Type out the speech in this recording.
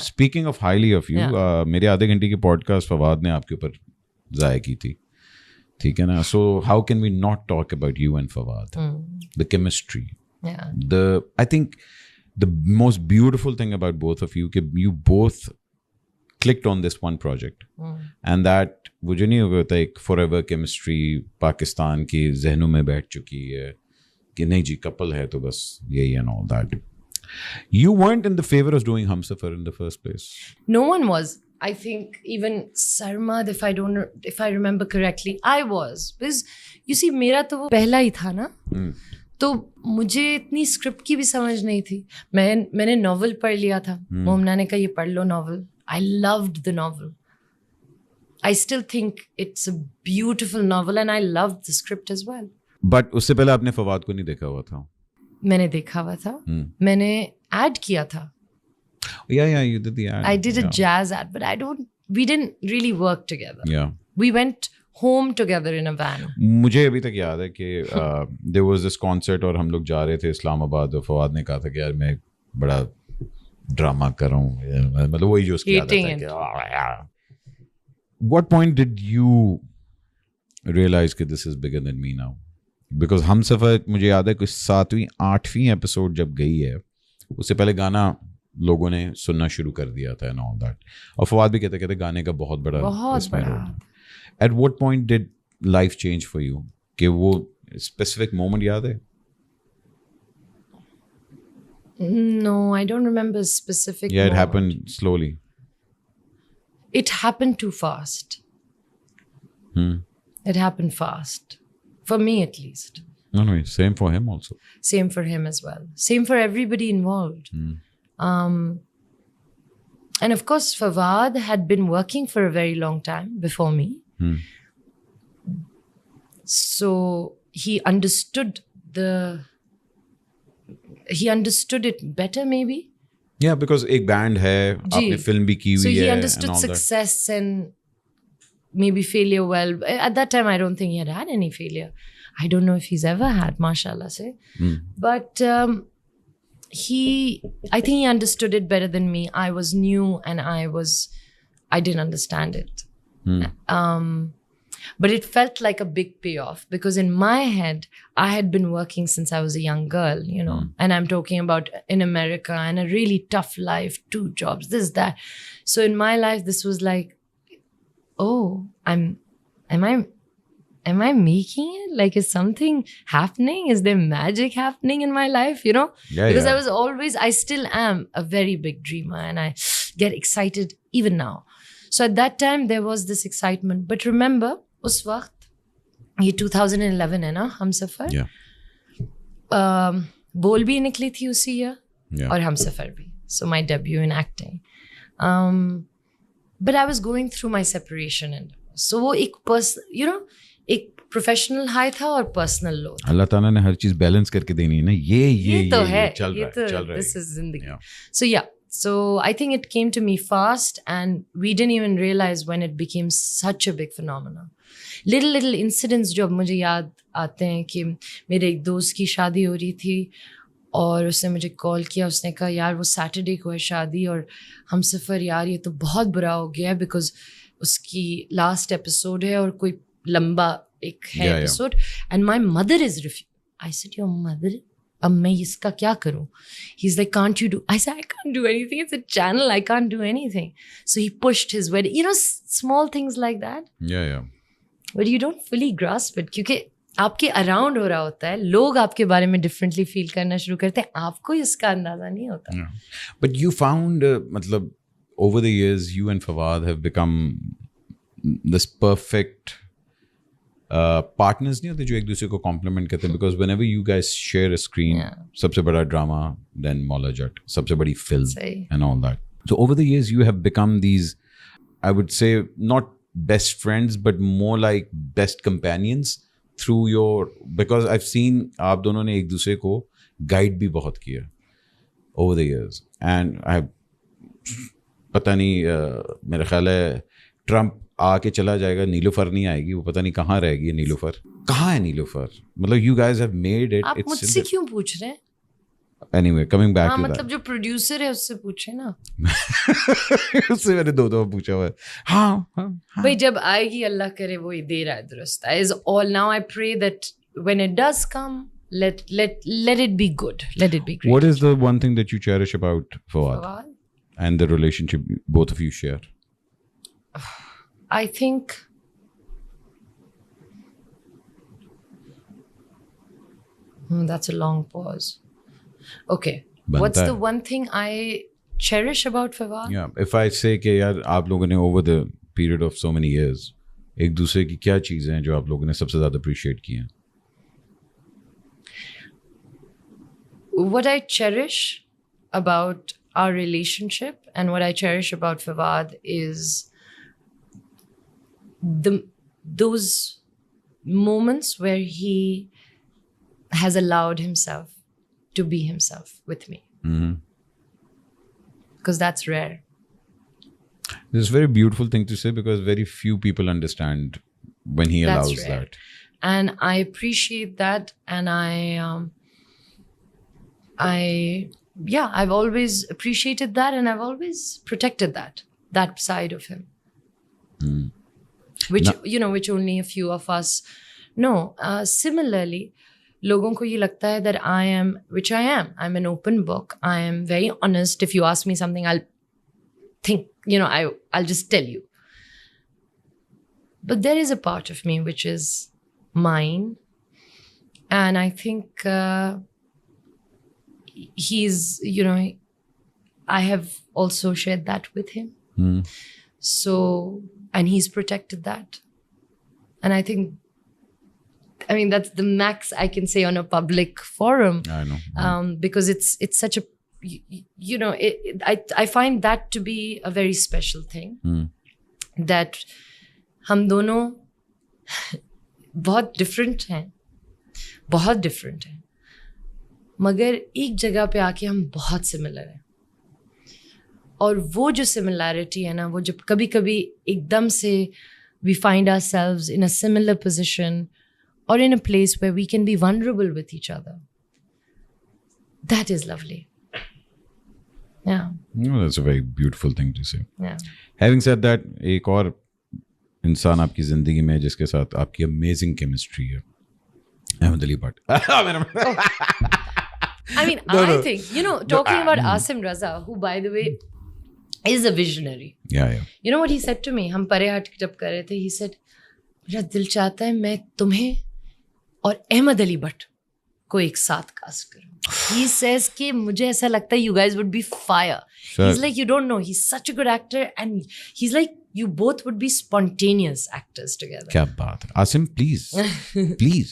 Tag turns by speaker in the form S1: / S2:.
S1: Speaking of highly of you,
S2: Yeah.
S1: मेरे आधे घंटे की पॉडकास्ट फवाद ने आपके ऊपर ज़ाया की थी, ठीक है ना. So how can we not talk about you and Fawad, the chemistry,
S2: Yeah.
S1: I think the most beautiful thing about both of you कि you both clicked on this one project, and that वो जो नहीं होता एक forever chemistry Pakistan की जहनों में बैठ चुकी है कि नहीं जी कपल है तो बस यही and all that. You weren't in the favor of doing Humsafar in the first place.
S2: No one was. I think even Sarmad, if I remember correctly, I was. Because you see, मेरा तो वो पहला ही था ना. तो मुझे इतनी script की भी समझ नहीं थी. मैंने नॉवल पढ़ लिया था. मोमना ने कहा ये पढ़ लो novel. I loved the novel. I still think it's a beautiful novel and I loved the script as well.
S1: But उससे पहले आपने फवाद को नहीं देखा हुआ था.
S2: मैंने देखा हुआ था. मैंने एड किया था.
S1: Yeah, you did the ad.
S2: I did a jazz ad, but we didn't really work together.
S1: Yeah.
S2: We went home together in a van.
S1: मुझे अभी तक याद है कि there was this concert और हम लोग जा रहे थे इस्लामाबाद और फवाद ने कहा था कि यार मैं बड़ा ड्रामा कर रहा हूँ, मतलब वही जो उसकी आदत है कि what point did you realize कि this is bigger than me now? Because Humsafar मुझे याद है कि 7वीं 8वीं एपिसोड जब गई है उससे पहले गाना लोगों ने सुनना शुरू कर दिया था and all that, और फवाद भी कहते गाने का बहुत बड़ा इसमें role. At what point did life change for you? कि वो specific moment याद है?
S2: No, I don't remember a specific
S1: Yeah, it
S2: moment.
S1: happened slowly.
S2: It happened too fast. It happened fast. For me at least.
S1: No, same for him also.
S2: Same for him as well. Same for everybody involved. And of course, Fawad had been working for a very long time before me. So he understood it better maybe.
S1: Yeah, because एक band है, आपने film भी की
S2: So
S1: हुई
S2: he
S1: है
S2: understood
S1: and all
S2: success and maybe failure well. At that time, I don't think he had any failure. I don't know if he's ever had, mashallah say. But I think he understood it better than me. I was new and I didn't understand it. But it felt like a big payoff because in my head, I had been working since I was a young girl, you know, and I'm talking about in America and a really tough life, 2 jobs, this, that. So in my life, this was like, oh, am I making it? Like, is something happening? Is there magic happening in my life? You know?
S1: Yeah,
S2: because
S1: yeah.
S2: I still am a very big dreamer and I get excited even now. So at that time, there was this excitement. But remember, उस वक्त ये 2011 है ना हमसफर. बोल भी निकली थी उसी ईयर और हमसफर भी. So my debut in acting. But I was going through my separation and so वो एक एक प्रोफेशनल हाई था और पर्सनल लो.
S1: अल्लाह ताला ने हर चीज बैलेंस करके देनी है ना. ये
S2: तो है,
S1: चल रहा है.
S2: This is जिंदगी. So I think it came to me fast and we didn't even realize when it became such a big phenomenon. Little incidents जो अब मुझे याद आते हैं कि मेरे एक दोस्त की शादी हो रही थी और उसने मुझे कॉल किया. उसने कहा यार वो सैटरडे को है शादी और हमसफर यार ये तो बहुत बुरा हो गया है बिकॉज उसकी लास्ट एपिसोड है और कोई लंबा एक है episode and my mother is I said your mother, अब मैं इसका क्या करूं? He's like, can't you do? I said, I can't do anything. It's a channel. I can't do anything. So he pushed his wedding. You know, small things like that.
S1: Yeah.
S2: But you don't fully grasp it क्योंकि आपके around हो रहा होता है. लोग आपके बारे में डिफरेंटली फील करना शुरू करते हैं. आपको इसका अंदाजा नहीं होता.
S1: But you found, मतलब over the years, you and Fawad have become this perfect partners नहीं होते जो एक दूसरे को कॉम्प्लीमेंट करते हैं. Because whenever you guys share a screen, सबसे बड़ा ड्रामा, then मौला जट, सबसे बड़ी film and all that. So over the years you have become these, I would say, not best friends but more like best companions through your, because I've seen आप दोनों ने एक दूसरे को गाइड भी बहुत किया over the years. And I पता नहीं मेरा ख्याल है ट्रम्प आके चला जाएगा, नीलूफर नहीं आएगी, वो पता नहीं कहाँ रहेगी नीलूफर. कहाँ है नीलूफर? मतलब you guys have made it.
S2: आप मुझसे क्यों पूछ रहे हैं?
S1: Anyway, coming back
S2: हाँ
S1: to
S2: मतलब जो प्रोड्यूसर है उससे पूछे ना
S1: that. उससे मैंने दो पूछा हुआ है. हाँ.
S2: भाई जब आएगी अल्लाह करे वो ही दे रहा है दुरुस्त. Is all now I pray that when it does come, let it be good. Let it be great.
S1: What is the one thing that you cherish about Fawad
S2: Fawad?
S1: and the relationship both of you share?
S2: I think that's a long pause. Okay.
S1: बनता
S2: What's
S1: है.
S2: the one thing I cherish about Fawad?
S1: Yeah, if I say कि यार आप लोगों ने over the period of so many years एक दूसरे की क्या चीजें हैं जो आप लोगों ने सबसे ज्यादा appreciate की हैं?
S2: What I cherish about our relationship and what I cherish about Fawad is those moments where he has allowed himself to be himself with me. Because that's rare.
S1: It's a very beautiful thing to say because very few people understand when he
S2: That's
S1: allows
S2: rare.
S1: that.
S2: And I appreciate that, and I've always appreciated that, and I've always protected that side of him. Which which only a few of us know. Similarly, लोगों को ये लगता है that I am, which I am. I'm an open book. I am very honest. If you ask me something, I'll think. I'll just tell you. But there is a part of me which is mine, and I think he's. I have also shared that with him. So, and he's protected that. And I think, that's the max I can say on a public forum.
S1: I know.
S2: Because it's such a, I find that to be a very special thing. That हम दोनों बहुत different हैं. मगर एक जगह पे आके हम बहुत similar हैं. और वो जो similarity है ना, वो जब कभी कभी एकदम से we find ourselves in a similar position or in a place where we can be vulnerable with each other. That is lovely. Yeah.
S1: That's a very beautiful thing to say.
S2: Yeah.
S1: Having said that, एक और इंसान आपकी जिंदगी में जिसके साथ आपकी amazing chemistry है, Ahmad Ali Bhatt.
S2: I think, talking about Asim Raza, who by the way is a visionary.
S1: Yeah.
S2: You know what he said to me? हम परे हट के जब कर रहे थे, he said, मेरा दिल चाहता है मैं तुम्हें और अहमद अली भट्ट को एक साथ कास्ट करूं. He says कि मुझे ऐसा लगता है you guys would be fire.
S1: Sure.
S2: He's like, you don't know, he's such a good actor, and he's like, you both would be spontaneous actors together.
S1: क्या बात है. Asim, please.